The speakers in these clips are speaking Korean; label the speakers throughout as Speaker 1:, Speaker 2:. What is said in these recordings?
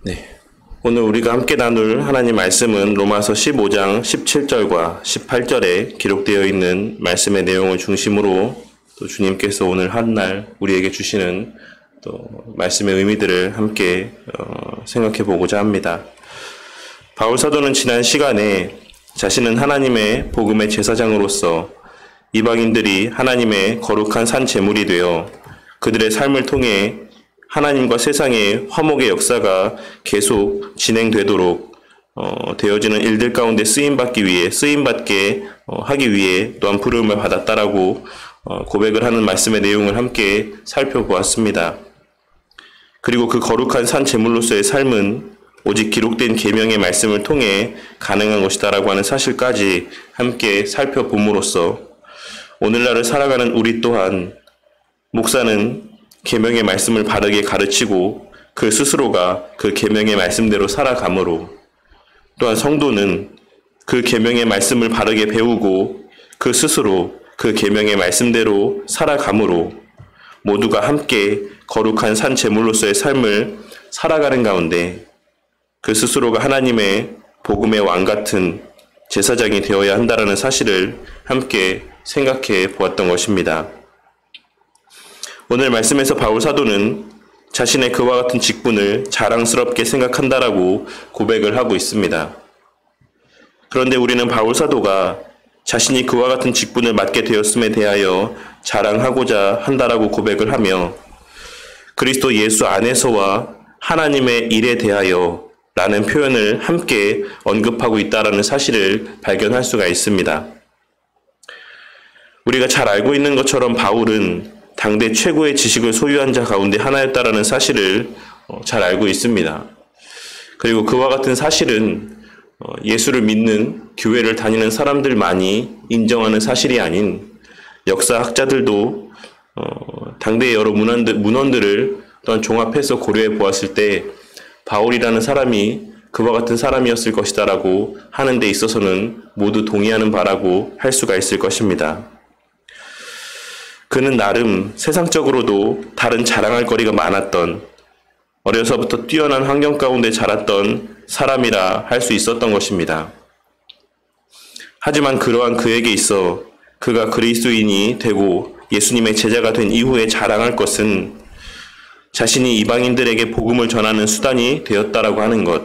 Speaker 1: 네. 오늘 우리가 함께 나눌 하나님 말씀은 로마서 15장 17절과 18절에 기록되어 있는 말씀의 내용을 중심으로 또 주님께서 오늘 한날 우리에게 주시는 또 말씀의 의미들을 함께 생각해 보고자 합니다. 바울 사도는 지난 시간에 자신은 하나님의 복음의 제사장으로서 이방인들이 하나님의 거룩한 산 제물이 되어 그들의 삶을 통해 하나님과 세상의 화목의 역사가 계속 진행되도록 되어지는 일들 가운데 쓰임받게 하기 위해 또한 부름을 받았다라고 고백을 하는 말씀의 내용을 함께 살펴보았습니다. 그리고 그 거룩한 산 제물로서의 삶은 오직 기록된 계명의 말씀을 통해 가능한 것이다라고 하는 사실까지 함께 살펴봄으로써 오늘날을 살아가는 우리 또한 목사는 계명의 말씀을 바르게 가르치고 그 스스로가 그 계명의 말씀대로 살아가므로 또한 성도는 그 계명의 말씀을 바르게 배우고 그 스스로 그 계명의 말씀대로 살아가므로 모두가 함께 거룩한 산 제물로서의 삶을 살아가는 가운데 그 스스로가 하나님의 복음의 왕 같은 제사장이 되어야 한다는 사실을 함께 생각해 보았던 것입니다. 오늘 말씀에서 바울 사도는 자신의 그와 같은 직분을 자랑스럽게 생각한다라고 고백을 하고 있습니다. 그런데 우리는 바울 사도가 자신이 그와 같은 직분을 맡게 되었음에 대하여 자랑하고자 한다라고 고백을 하며 그리스도 예수 안에서와 하나님의 일에 대하여 라는 표현을 함께 언급하고 있다라는 사실을 발견할 수가 있습니다. 우리가 잘 알고 있는 것처럼 바울은 당대 최고의 지식을 소유한 자 가운데 하나였다라는 사실을 잘 알고 있습니다. 그리고 그와 같은 사실은 예수를 믿는 교회를 다니는 사람들만이 인정하는 사실이 아닌 역사학자들도 당대의 여러 문헌들을 또한 종합해서 고려해 보았을 때 바울이라는 사람이 그와 같은 사람이었을 것이다라고 하는 데 있어서는 모두 동의하는 바라고 할 수가 있을 것입니다. 그는 나름 세상적으로도 다른 자랑할 거리가 많았던 어려서부터 뛰어난 환경 가운데 자랐던 사람이라 할 수 있었던 것입니다. 하지만 그러한 그에게 있어 그가 그리스도인이 되고 예수님의 제자가 된 이후에 자랑할 것은 자신이 이방인들에게 복음을 전하는 수단이 되었다라고 하는 것,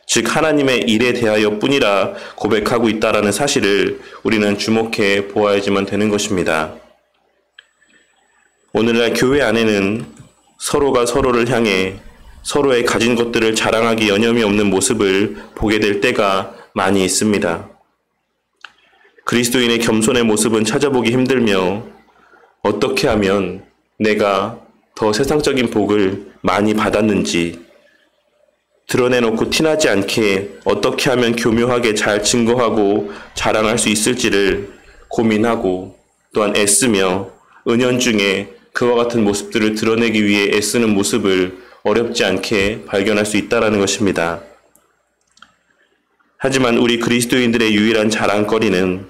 Speaker 1: 즉 하나님의 일에 대하여 뿐이라 고백하고 있다라는 사실을 우리는 주목해 보아야지만 되는 것입니다. 오늘날 교회 안에는 서로가 서로를 향해 서로의 가진 것들을 자랑하기 여념이 없는 모습을 보게 될 때가 많이 있습니다. 그리스도인의 겸손의 모습은 찾아보기 힘들며 어떻게 하면 내가 더 세상적인 복을 많이 받았는지 드러내놓고 티나지 않게 어떻게 하면 교묘하게 잘 증거하고 자랑할 수 있을지를 고민하고 또한 애쓰며 은연중에 그와 같은 모습들을 드러내기 위해 애쓰는 모습을 어렵지 않게 발견할 수 있다는 것입니다. 하지만 우리 그리스도인들의 유일한 자랑거리는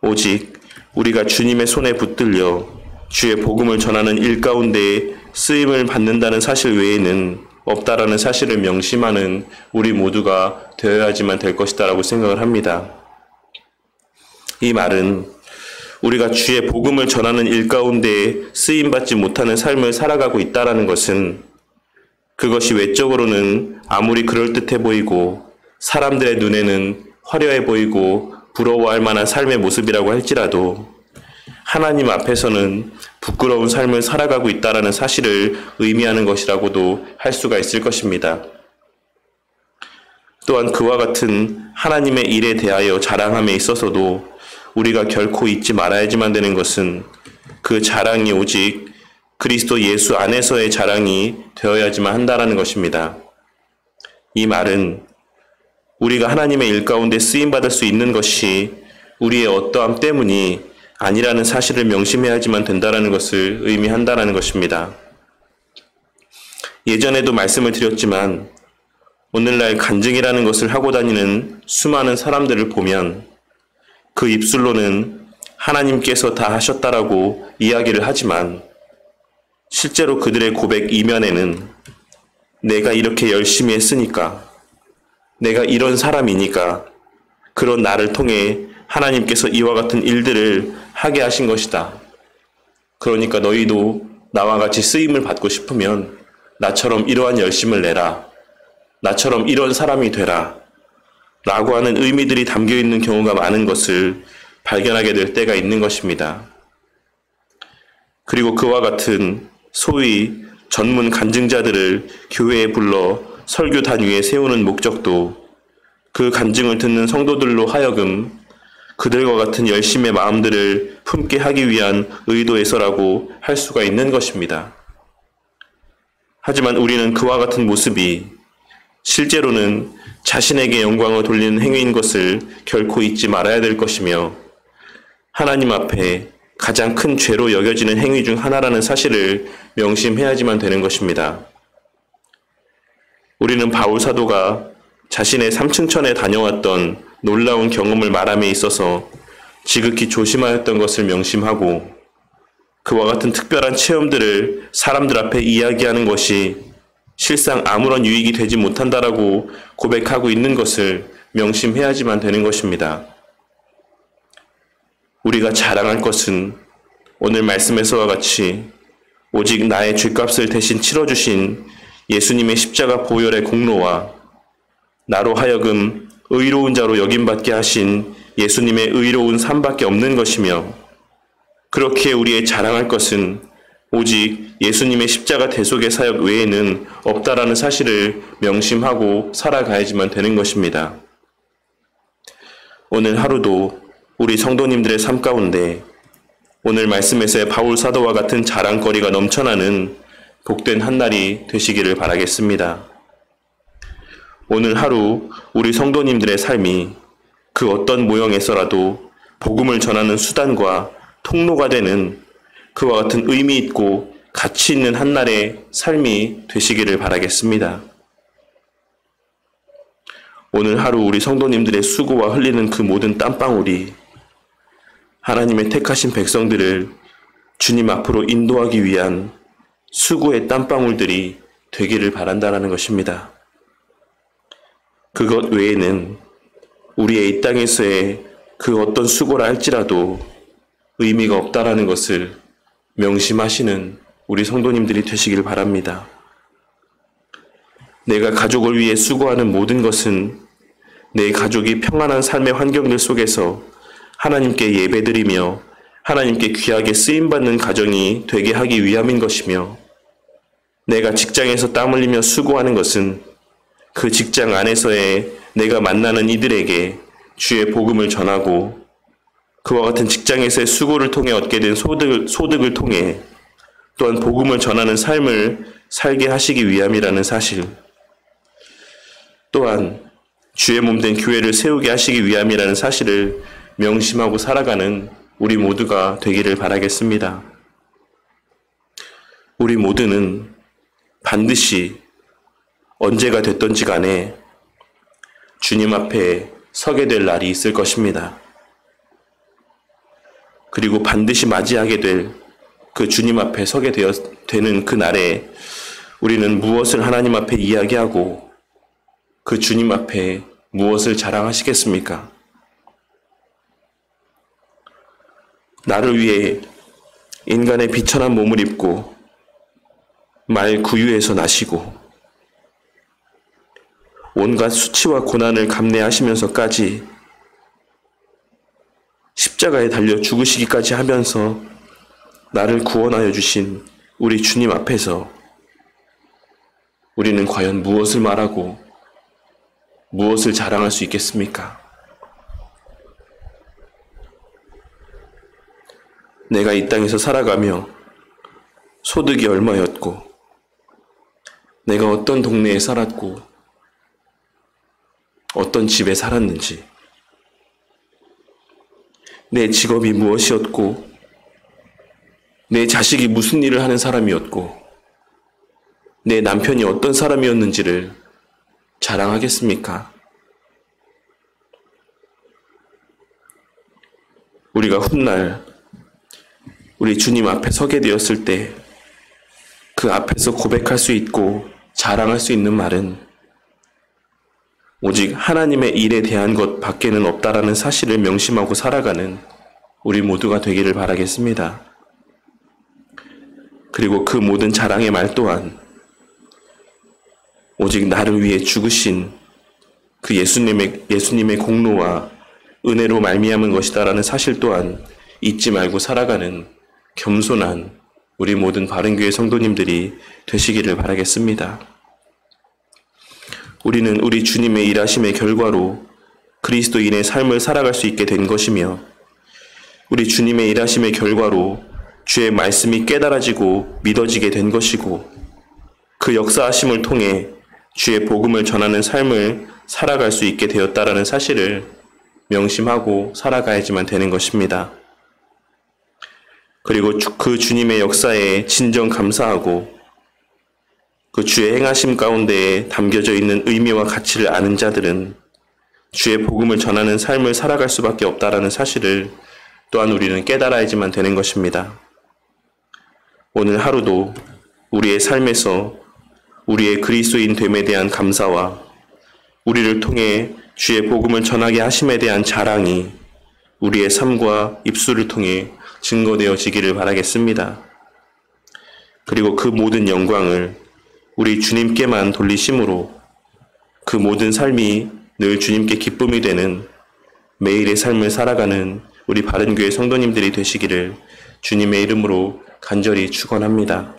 Speaker 1: 오직 우리가 주님의 손에 붙들려 주의 복음을 전하는 일 가운데 쓰임을 받는다는 사실 외에는 없다라는 사실을 명심하는 우리 모두가 되어야지만 될 것이다라고 생각을 합니다. 이 말은 우리가 주의 복음을 전하는 일 가운데 쓰임받지 못하는 삶을 살아가고 있다는 것은 그것이 외적으로는 아무리 그럴듯해 보이고 사람들의 눈에는 화려해 보이고 부러워할 만한 삶의 모습이라고 할지라도 하나님 앞에서는 부끄러운 삶을 살아가고 있다는 사실을 의미하는 것이라고도 할 수가 있을 것입니다. 또한 그와 같은 하나님의 일에 대하여 자랑함에 있어서도 우리가 결코 잊지 말아야지만 되는 것은 그 자랑이 오직 그리스도 예수 안에서의 자랑이 되어야지만 한다는 것입니다. 이 말은 우리가 하나님의 일 가운데 쓰임받을 수 있는 것이 우리의 어떠함 때문이 아니라는 사실을 명심해야지만 된다는 것을 의미한다는 것입니다. 예전에도 말씀을 드렸지만 오늘날 간증이라는 것을 하고 다니는 수많은 사람들을 보면 그 입술로는 하나님께서 다 하셨다라고 이야기를 하지만 실제로 그들의 고백 이면에는 내가 이렇게 열심히 했으니까, 내가 이런 사람이니까 그런 나를 통해 하나님께서 이와 같은 일들을 하게 하신 것이다. 그러니까 너희도 나와 같이 쓰임을 받고 싶으면 나처럼 이러한 열심을 내라. 나처럼 이런 사람이 되라. 라고 하는 의미들이 담겨 있는 경우가 많은 것을 발견하게 될 때가 있는 것입니다. 그리고 그와 같은 소위 전문 간증자들을 교회에 불러 설교단 위에 세우는 목적도 그 간증을 듣는 성도들로 하여금 그들과 같은 열심의 마음들을 품게 하기 위한 의도에서라고 할 수가 있는 것입니다. 하지만 우리는 그와 같은 모습이 실제로는 자신에게 영광을 돌리는 행위인 것을 결코 잊지 말아야 될 것이며 하나님 앞에 가장 큰 죄로 여겨지는 행위 중 하나라는 사실을 명심해야지만 되는 것입니다. 우리는 바울 사도가 자신의 삼층천에 다녀왔던 놀라운 경험을 말함에 있어서 지극히 조심하였던 것을 명심하고 그와 같은 특별한 체험들을 사람들 앞에 이야기하는 것이 실상 아무런 유익이 되지 못한다라고 고백하고 있는 것을 명심해야지만 되는 것입니다. 우리가 자랑할 것은 오늘 말씀에서와 같이 오직 나의 죗값을 대신 치러주신 예수님의 십자가 보혈의 공로와 나로 하여금 의로운 자로 여김받게 하신 예수님의 의로운 삶밖에 없는 것이며 그렇게 우리의 자랑할 것은 오직 예수님의 십자가 대속의 사역 외에는 없다라는 사실을 명심하고 살아가야지만 되는 것입니다. 오늘 하루도 우리 성도님들의 삶 가운데 오늘 말씀에서의 바울 사도와 같은 자랑거리가 넘쳐나는 복된 한 날이 되시기를 바라겠습니다. 오늘 하루 우리 성도님들의 삶이 그 어떤 모형에서라도 복음을 전하는 수단과 통로가 되는 그와 같은 의미 있고 가치 있는 한날의 삶이 되시기를 바라겠습니다. 오늘 하루 우리 성도님들의 수고와 흘리는 그 모든 땀방울이 하나님의 택하신 백성들을 주님 앞으로 인도하기 위한 수고의 땀방울들이 되기를 바란다는 것입니다. 그것 외에는 우리의 이 땅에서의 그 어떤 수고라 할지라도 의미가 없다라는 것을 명심하시는 우리 성도님들이 되시길 바랍니다. 내가 가족을 위해 수고하는 모든 것은 내 가족이 평안한 삶의 환경들 속에서 하나님께 예배드리며 하나님께 귀하게 쓰임받는 가정이 되게 하기 위함인 것이며 내가 직장에서 땀 흘리며 수고하는 것은 그 직장 안에서의 내가 만나는 이들에게 주의 복음을 전하고 그와 같은 직장에서의 수고를 통해 얻게 된 소득을 통해 또한 복음을 전하는 삶을 살게 하시기 위함이라는 사실, 또한 주의 몸된 교회를 세우게 하시기 위함이라는 사실을 명심하고 살아가는 우리 모두가 되기를 바라겠습니다. 우리 모두는 반드시 언제가 됐던지 간에 주님 앞에 서게 될 날이 있을 것입니다. 그리고 반드시 맞이하게 될 그 주님 앞에 서게 되는 그 날에 우리는 무엇을 하나님 앞에 이야기하고 그 주님 앞에 무엇을 자랑하시겠습니까? 나를 위해 인간의 비천한 몸을 입고 말 구유에서 나시고 온갖 수치와 고난을 감내하시면서까지 십자가에 달려 죽으시기까지 하면서 나를 구원하여 주신 우리 주님 앞에서 우리는 과연 무엇을 말하고 무엇을 자랑할 수 있겠습니까? 내가 이 땅에서 살아가며 소득이 얼마였고 내가 어떤 동네에 살았고 어떤 집에 살았는지 내 직업이 무엇이었고 내 자식이 무슨 일을 하는 사람이었고 내 남편이 어떤 사람이었는지를 자랑하겠습니까? 우리가 훗날 우리 주님 앞에 서게 되었을 때 그 앞에서 고백할 수 있고 자랑할 수 있는 말은 오직 하나님의 일에 대한 것 밖에는 없다라는 사실을 명심하고 살아가는 우리 모두가 되기를 바라겠습니다. 그리고 그 모든 자랑의 말 또한 오직 나를 위해 죽으신 그 예수님의 공로와 은혜로 말미암은 것이다라는 사실 또한 잊지 말고 살아가는 겸손한 우리 모든 바른교회 성도님들이 되시기를 바라겠습니다. 우리는 우리 주님의 일하심의 결과로 그리스도인의 삶을 살아갈 수 있게 된 것이며 우리 주님의 일하심의 결과로 주의 말씀이 깨달아지고 믿어지게 된 것이고 그 역사하심을 통해 주의 복음을 전하는 삶을 살아갈 수 있게 되었다라는 사실을 명심하고 살아가야지만 되는 것입니다. 그리고 그 주님의 역사에 진정 감사하고 그 주의 행하심 가운데에 담겨져 있는 의미와 가치를 아는 자들은 주의 복음을 전하는 삶을 살아갈 수밖에 없다라는 사실을 또한 우리는 깨달아야지만 되는 것입니다. 오늘 하루도 우리의 삶에서 우리의 그리스도인 됨에 대한 감사와 우리를 통해 주의 복음을 전하게 하심에 대한 자랑이 우리의 삶과 입술을 통해 증거되어지기를 바라겠습니다. 그리고 그 모든 영광을 우리 주님께만 돌리심으로 그 모든 삶이 늘 주님께 기쁨이 되는 매일의 삶을 살아가는 우리 바른교회 성도님들이 되시기를 주님의 이름으로 간절히 축원합니다.